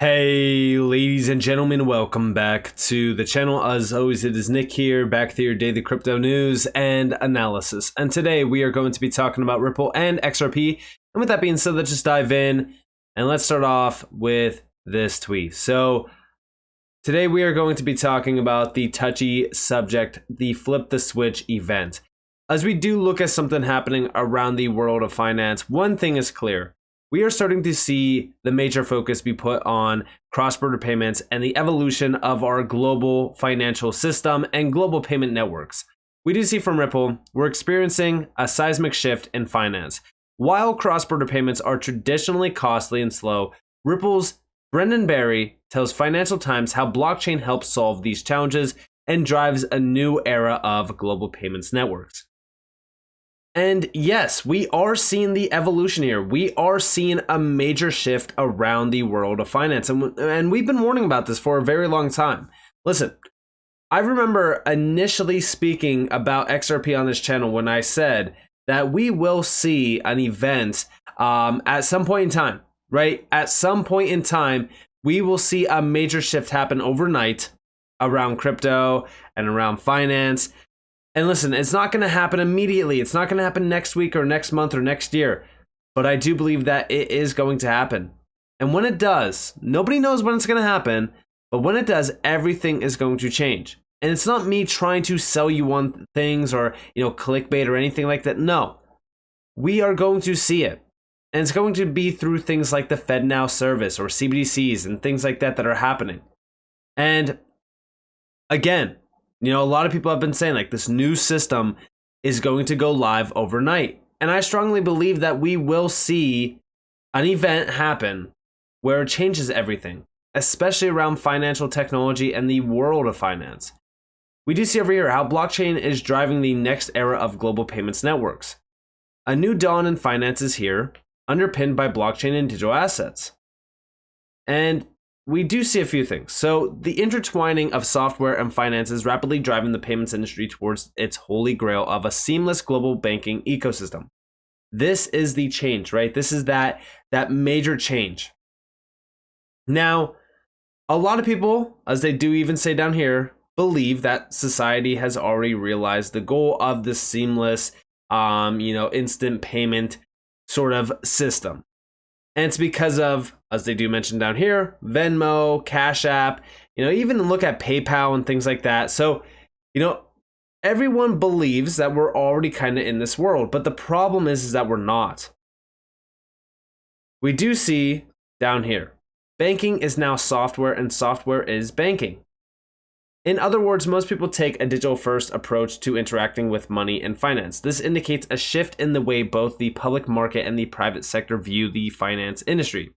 Hey, ladies and gentlemen, welcome back to the channel. As always, it is Nick here, back with your daily crypto news and analysis. And today we are going to be talking about Ripple and XRP. And with that being said, let's just dive in and let's start off with this tweet. So today we are going to be talking about the touchy subject, the flip the switch event. As we do look at something happening around the world of finance, one thing is clear. We are starting to see the major focus be put on cross-border payments and the evolution of our global financial system and global payment networks. We do see from Ripple, we're experiencing a seismic shift in finance. While cross-border payments are traditionally costly and slow, Ripple's Brendan Barry tells Financial Times how blockchain helps solve these challenges and drives a new era of global payments networks. And yes, we are seeing the evolution here. We are seeing a major shift around the world of finance. And we've been warning about this for a very long time. Listen, I remember initially speaking about XRP on this channel when I said that we will see an event at some point in time, right? At some point in time, we will see a major shift happen overnight around crypto and around finance. And listen, it's not going to happen immediately. It's not going to happen next week or next month or next year. But I do believe that it is going to happen. And when it does, nobody knows when it's going to happen. But when it does, everything is going to change. And it's not me trying to sell you on things or, clickbait or anything like that. No, we are going to see it. And it's going to be through things like the FedNow service or CBDCs and things like that are happening. And again, a lot of people have been saying like this new system is going to go live overnight. And I strongly believe that we will see an event happen where it changes everything, especially around financial technology and the world of finance. We do see over here how blockchain is driving the next era of global payments networks. A new dawn in finance is here, underpinned by blockchain and digital assets. And we do see a few things. So the intertwining of software and finance is rapidly driving the payments industry towards its holy grail of a seamless global banking ecosystem. This is the change, right? This is that major change. Now, a lot of people, as they do even say down here, believe that society has already realized the goal of this seamless, instant payment sort of system. And it's because of, as they do mention down here, Venmo, Cash App, even look at PayPal and things like that. So, everyone believes that we're already kind of in this world, but the problem is that we're not. We do see down here, banking is now software and software is banking. In other words, most people take a digital-first approach to interacting with money and finance. This indicates a shift in the way both the public market and the private sector view the finance industry.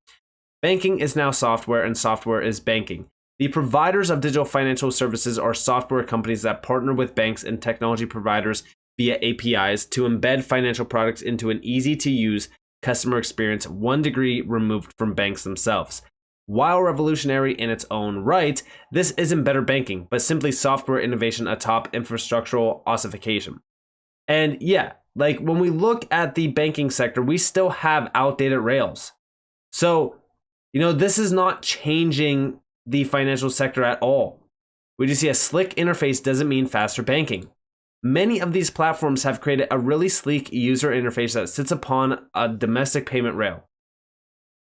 Banking is now software and software is banking. The providers of digital financial services are software companies that partner with banks and technology providers via APIs to embed financial products into an easy-to-use customer experience 1 degree removed from banks themselves. While revolutionary in its own right, this isn't better banking, but simply software innovation atop infrastructural ossification. And yeah, like when we look at the banking sector, we still have outdated rails. So, this is not changing the financial sector at all. We just see a slick interface doesn't mean faster banking. Many of these platforms have created a really sleek user interface that sits upon a domestic payment rail.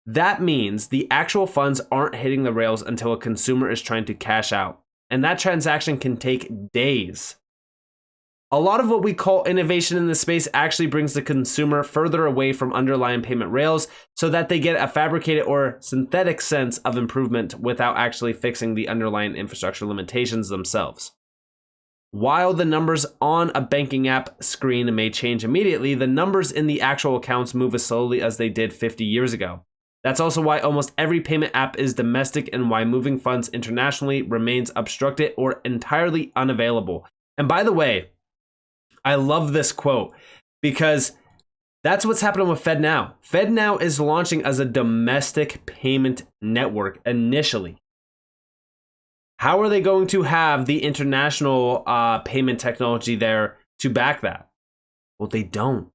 That means the actual funds aren't hitting the rails until a consumer is trying to cash out. And that transaction can take days. A lot of what we call innovation in this space actually brings the consumer further away from underlying payment rails so that they get a fabricated or synthetic sense of improvement without actually fixing the underlying infrastructure limitations themselves. While the numbers on a banking app screen may change immediately, the numbers in the actual accounts move as slowly as they did 50 years ago. That's also why almost every payment app is domestic and why moving funds internationally remains obstructed or entirely unavailable. And by the way, I love this quote because that's what's happening with FedNow. FedNow is launching as a domestic payment network initially. How are they going to have the international payment technology there to back that? Well, they don't.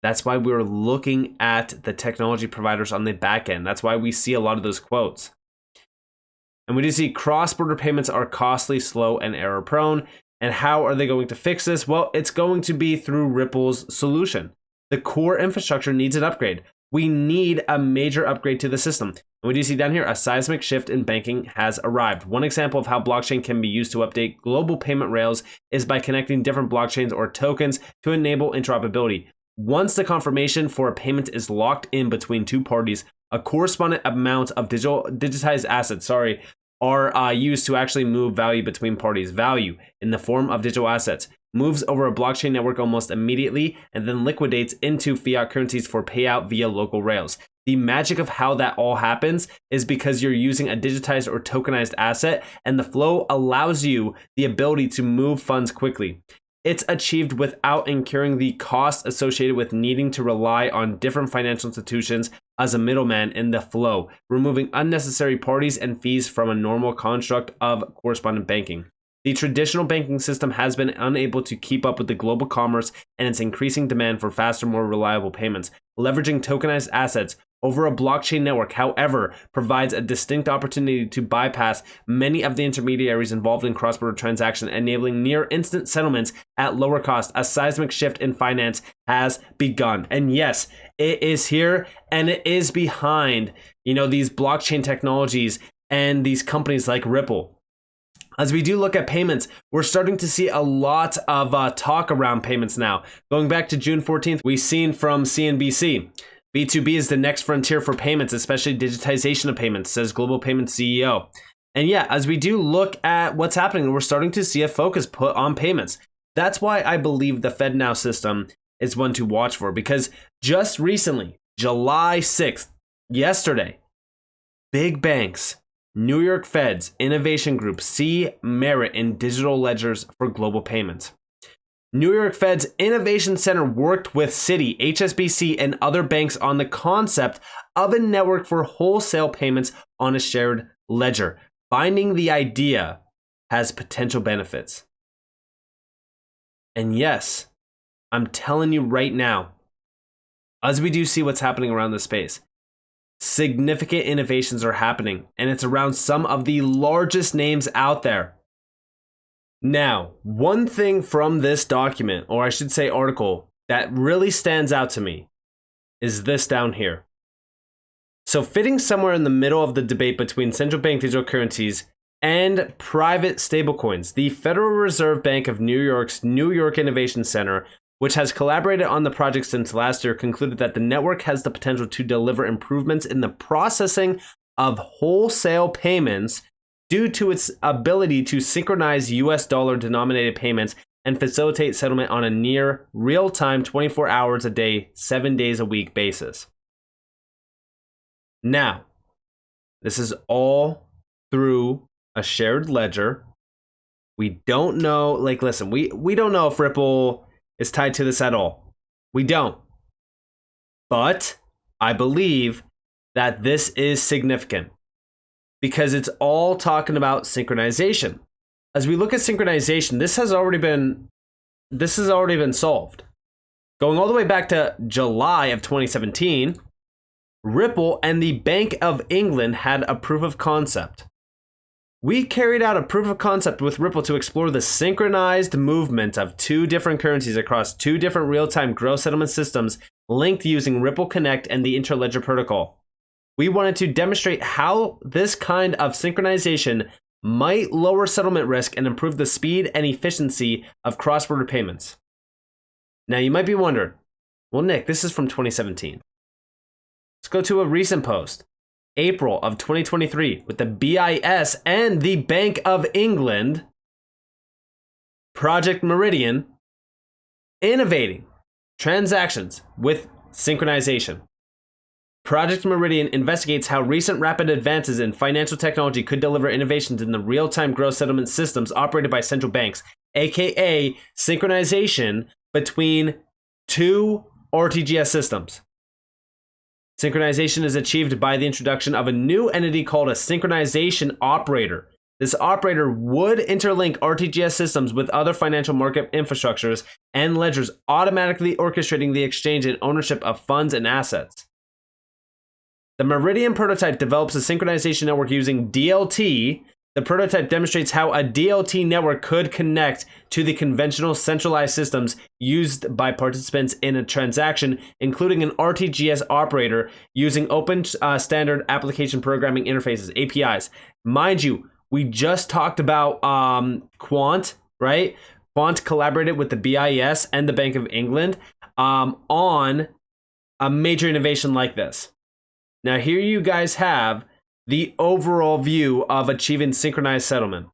That's why we're looking at the technology providers on the back end. That's why we see a lot of those quotes. And we do see cross-border payments are costly, slow, and error-prone. And how are they going to fix this? Well, it's going to be through Ripple's solution. The core infrastructure needs an upgrade. We need a major upgrade to the system. And we do see down here, a seismic shift in banking has arrived. One example of how blockchain can be used to update global payment rails is by connecting different blockchains or tokens to enable interoperability. Once the confirmation for a payment is locked in between two parties, a corresponding amount of digitized assets, are used to actually move value between parties. Value in the form of digital assets moves over a blockchain network almost immediately and then liquidates into fiat currencies for payout via local rails. The magic of how that all happens is because you're using a digitized or tokenized asset, and the flow allows you the ability to move funds quickly. It's achieved without incurring the cost associated with needing to rely on different financial institutions as a middleman in the flow, removing unnecessary parties and fees from a normal construct of correspondent banking. The traditional banking system has been unable to keep up with the global commerce and its increasing demand for faster, more reliable payments. Leveraging tokenized assets over a blockchain network, however, provides a distinct opportunity to bypass many of the intermediaries involved in cross-border transactions, enabling near instant settlements at lower cost. A seismic shift in finance has begun. And yes, it is here, and it is behind, these blockchain technologies and these companies like Ripple. As we do look at payments, we're starting to see a lot of talk around payments now. Going back to June 14th, we've seen from CNBC, B2B is the next frontier for payments, especially digitization of payments, says Global Payments CEO. And yeah, as we do look at what's happening, we're starting to see a focus put on payments. That's why I believe the FedNow system is one to watch for, because just recently, July 6th, yesterday, big banks, New York Fed's innovation group see merit in digital ledgers for global payments. New York Fed's Innovation Center worked with Citi, HSBC, and other banks on the concept of a network for wholesale payments on a shared ledger. Finding the idea has potential benefits. And yes, I'm telling you right now, as we do see what's happening around this space, significant innovations are happening, and it's around some of the largest names out there. Now, one thing from this document, or I should say article, that really stands out to me is this down here. So fitting somewhere in the middle of the debate between central bank digital currencies and private stablecoins, the Federal Reserve Bank of New York's New York Innovation Center, which has collaborated on the project since last year, concluded that the network has the potential to deliver improvements in the processing of wholesale payments due to its ability to synchronize US dollar denominated payments and facilitate settlement on a near real-time 24 hours a day, 7 days a week basis. Now, this is all through a shared ledger. We don't know, listen, we don't know if Ripple is tied to this at all. We don't. But I believe that this is significant because it's all talking about synchronization. As we look at synchronization, this has already been solved. Going all the way back to July of 2017, Ripple and the Bank of England had a proof of concept. We carried out a proof of concept with Ripple to explore the synchronized movement of two different currencies across two different real-time gross settlement systems linked using Ripple Connect and the Interledger protocol. We wanted to demonstrate how this kind of synchronization might lower settlement risk and improve the speed and efficiency of cross-border payments. Now you might be wondering, well, Nick, this is from 2017. Let's go to a recent post. April of 2023 with the BIS and the Bank of England, Project Meridian, innovating transactions with synchronization. Project Meridian investigates how recent rapid advances in financial technology could deliver innovations in the real-time gross settlement systems operated by central banks, aka synchronization between two RTGS systems. Synchronization is achieved by the introduction of a new entity called a synchronization operator. This operator would interlink RTGS systems with other financial market infrastructures and ledgers, automatically orchestrating the exchange and ownership of funds and assets. The Meridian prototype develops a synchronization network using DLT. The prototype demonstrates how a DLT network could connect to the conventional centralized systems used by participants in a transaction, including an RTGS operator using open standard application programming interfaces, APIs. Mind you, we just talked about Quant, right? Quant collaborated with the BIS and the Bank of England on a major innovation like this. Now, here you guys have the overall view of achieving synchronized settlement.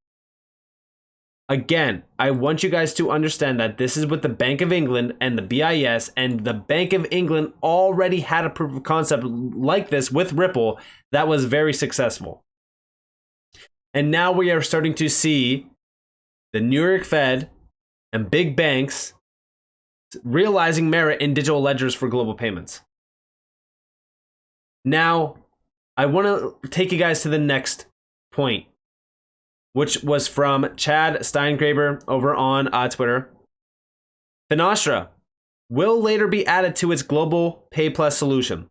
Again, I want you guys to understand that this is with the Bank of England and the BIS, and the Bank of England already had a proof of concept like this with Ripple that was very successful. And now we are starting to see the New York Fed and big banks realizing merit in digital ledgers for global payments. Now, I want to take you guys to the next point, which was from Chad Steingraber over on Twitter. Finastra will later be added to its global Pay Plus solution.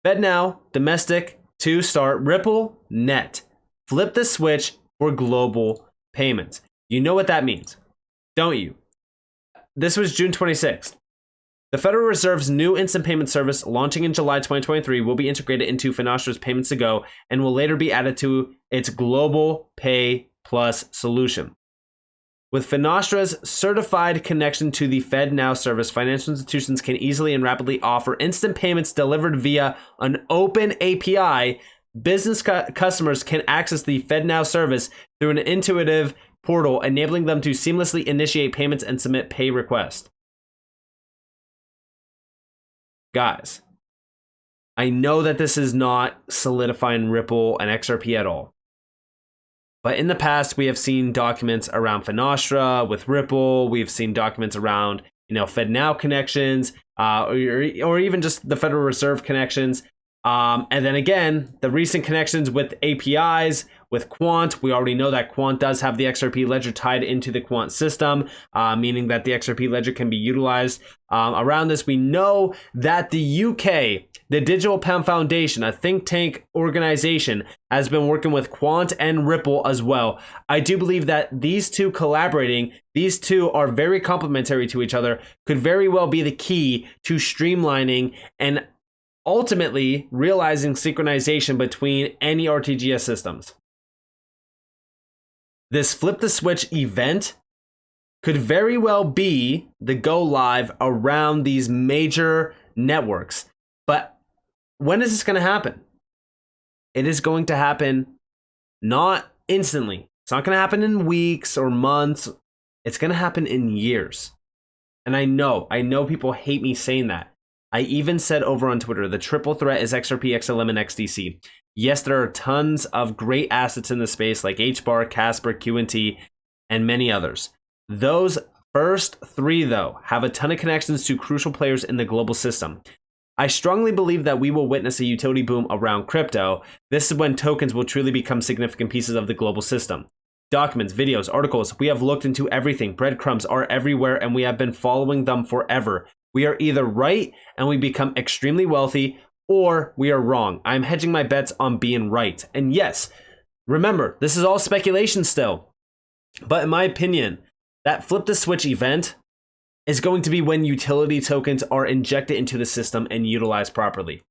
FedNow, domestic to start Ripple Net. Flip the switch for global payments. You know what that means, don't you? This was June 26th. The Federal Reserve's new instant payment service, launching in July 2023, will be integrated into Finastra's Payments to Go and will later be added to its global Pay Plus solution. With Finastra's certified connection to the FedNow service, financial institutions can easily and rapidly offer instant payments delivered via an open API. Business customers can access the FedNow service through an intuitive portal, enabling them to seamlessly initiate payments and submit pay requests. Guys, I know that this is not solidifying Ripple and XRP at all. But in the past, we have seen documents around Finastra with Ripple. We've seen documents around, FedNow connections, or even just the Federal Reserve connections. And then again, the recent connections with APIs, with Quant. We already know that Quant does have the XRP ledger tied into the Quant system, meaning that the XRP ledger can be utilized. Around this, we know that the UK, the Digital Pound Foundation, a think tank organization, has been working with Quant and Ripple as well. I do believe that these two collaborating, these two are very complementary to each other, could very well be the key to streamlining and ultimately realizing synchronization between any RTGS systems. This flip the switch event could very well be the go live around these major networks. But when is this going to happen? It is going to happen not instantly. It's not going to happen in weeks or months. It's going to happen in years. And I know people hate me saying that. I even said over on Twitter, the triple threat is XRP, XLM, and XDC. Yes, there are tons of great assets in the space like HBAR, Casper, QNT, and many others. Those first three, though, have a ton of connections to crucial players in the global system. I strongly believe that we will witness a utility boom around crypto. This is when tokens will truly become significant pieces of the global system. Documents, videos, articles, we have looked into everything. Breadcrumbs are everywhere, and we have been following them forever. We are either right and we become extremely wealthy, or we are wrong. I'm hedging my bets on being right. And yes, remember, this is all speculation still. But in my opinion, that flip the switch event is going to be when utility tokens are injected into the system and utilized properly.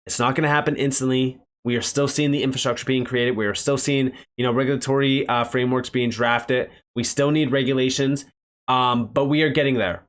It's not going to happen instantly. We are still seeing the infrastructure being created. We are still seeing, regulatory frameworks being drafted. We still need regulations, but we are getting there.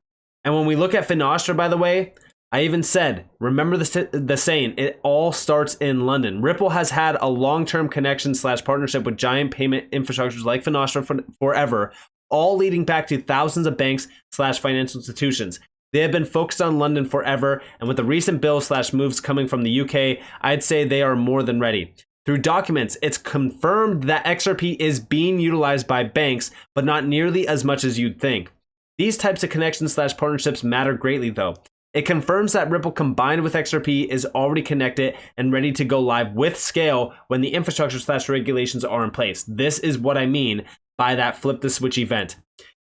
And when we look at Finastra, by the way, I even said, remember the saying, it all starts in London. Ripple has had a long-term connection / partnership with giant payment infrastructures like Finastra forever, all leading back to thousands of banks / financial institutions. They have been focused on London forever, and with the recent bills / moves coming from the UK, I'd say they are more than ready. Through documents, it's confirmed that XRP is being utilized by banks, but not nearly as much as you'd think. These types of connections / partnerships matter greatly, though. It confirms that Ripple combined with XRP is already connected and ready to go live with scale when the infrastructure / regulations are in place. This is what I mean by that flip the switch event.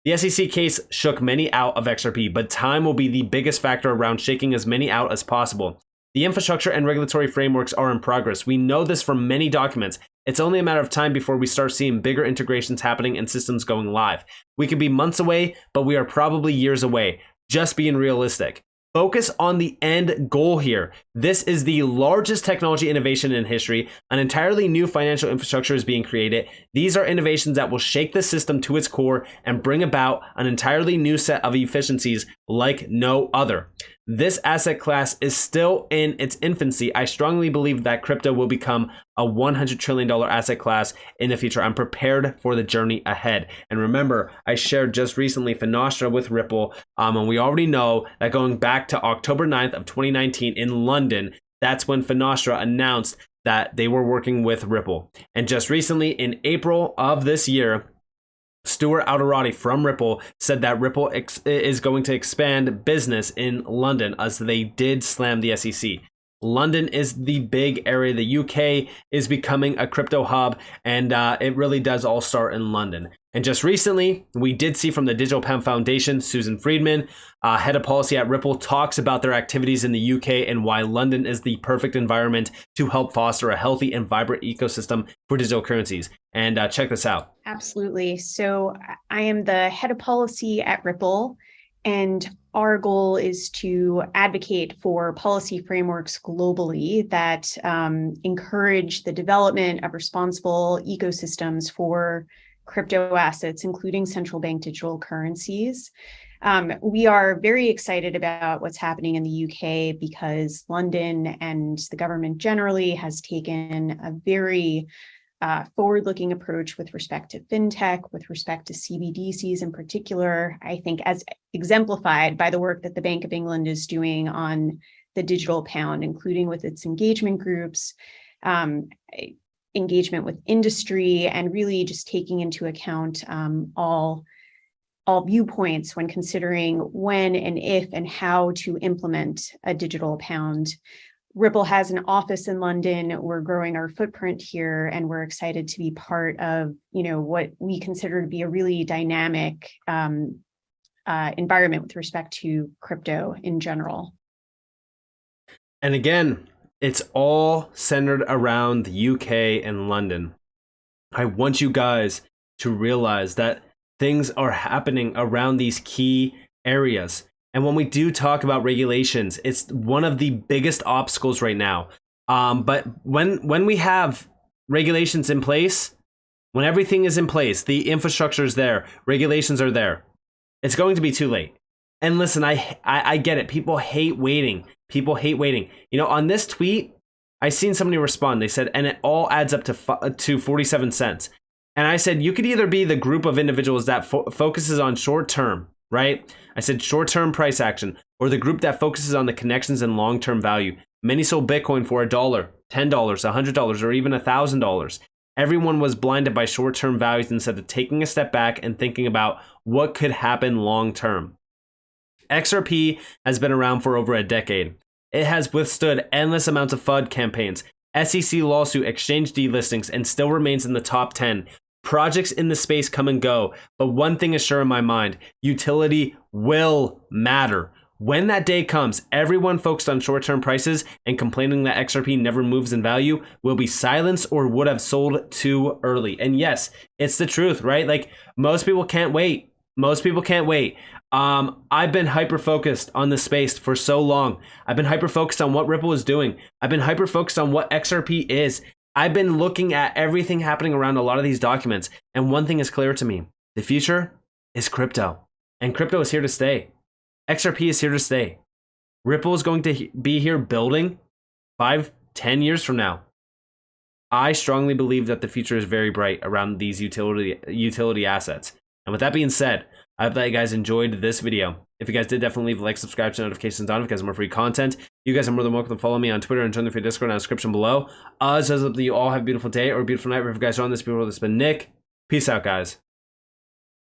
The SEC case shook many out of XRP, but time will be the biggest factor around shaking as many out as possible. The infrastructure and regulatory frameworks are in progress. We know this from many documents. It's only a matter of time before we start seeing bigger integrations happening and systems going live. We could be months away, but we are probably years away. Just being realistic. Focus on the end goal here. This is the largest technology innovation in history. An entirely new financial infrastructure is being created. These are innovations that will shake the system to its core and bring about an entirely new set of efficiencies like no other. This asset class is still in its infancy. I strongly believe that crypto will become a $100 trillion asset class in the future. I'm prepared for the journey ahead. And remember, I shared just recently Finastra with Ripple, and we already know that going back to October 9th of 2019 in London, that's when Finastra announced that they were working with Ripple. And just recently in April of this year, Stuart Alderati from Ripple said that Ripple is going to expand business in London as they did slam the SEC. London is the big area. The UK is becoming a crypto hub, and it really does all start in London. And just recently, we did see from the Digital Pound Foundation, Susan Friedman, head of policy at Ripple, talks about their activities in the UK and why London is the perfect environment to help foster a healthy and vibrant ecosystem for digital currencies. And check this out. Absolutely. So I am the head of policy at Ripple, and our goal is to advocate for policy frameworks globally that encourage the development of responsible ecosystems for crypto assets, including central bank digital currencies. We are very excited about what's happening in the UK because London and the government generally has taken a very forward-looking approach with respect to fintech, with respect to CBDCs in particular. I think as exemplified by the work that the Bank of England is doing on the digital pound, including with its engagement groups, engagement with industry, and really just taking into account all viewpoints when considering when and if and how to implement a digital pound. Ripple has an office in London. We're growing our footprint here, and we're excited to be part of, what we consider to be a really dynamic environment with respect to crypto in general. And again, it's all centered around the UK and London. I want you guys to realize that things are happening around these key areas. And when we do talk about regulations, it's one of the biggest obstacles right now. But when we have regulations in place, when everything is in place, the infrastructure is there, regulations are there, it's going to be too late. And listen, I get it. People hate waiting. People hate waiting. On this tweet, I seen somebody respond. They said, and it all adds up to 47 cents. And I said, you could either be the group of individuals that focuses on short term, right? I said short-term price action, or the group that focuses on the connections and long-term value. Many sold Bitcoin for $1, $10, $100, or even $1,000. Everyone was blinded by short-term values instead of taking a step back and thinking about what could happen long-term. XRP has been around for over a decade. It has withstood endless amounts of FUD campaigns, SEC lawsuit, exchange delistings, and still remains in the top 10. Projects in the space come and go, but one thing is sure in my mind: utility will matter. When that day comes, everyone focused on short-term prices and complaining that XRP never moves in value will be silenced or would have sold too early. And yes, it's the truth, right? Like, most people can't wait. Most people can't wait. I've been hyper-focused on this space for so long. I've been hyper-focused on what Ripple is doing. I've been hyper-focused on what XRP is. I've been looking at everything happening around a lot of these documents, and one thing is clear to me: the future is crypto, and crypto is here to stay. XRP is here to stay. Ripple is going to be here building 5-10 years from now. I strongly believe that the future is very bright around these utility assets. And with that being said, I hope that you guys enjoyed this video. If you guys did, definitely leave a like, subscribe, to notifications on if you guys have more free content. You guys are more than welcome to follow me on Twitter and join the free Discord in the description below. So I hope that you all have a beautiful day or a beautiful night. Wherever you guys are on this, beautiful, this has been Nick. Peace out, guys.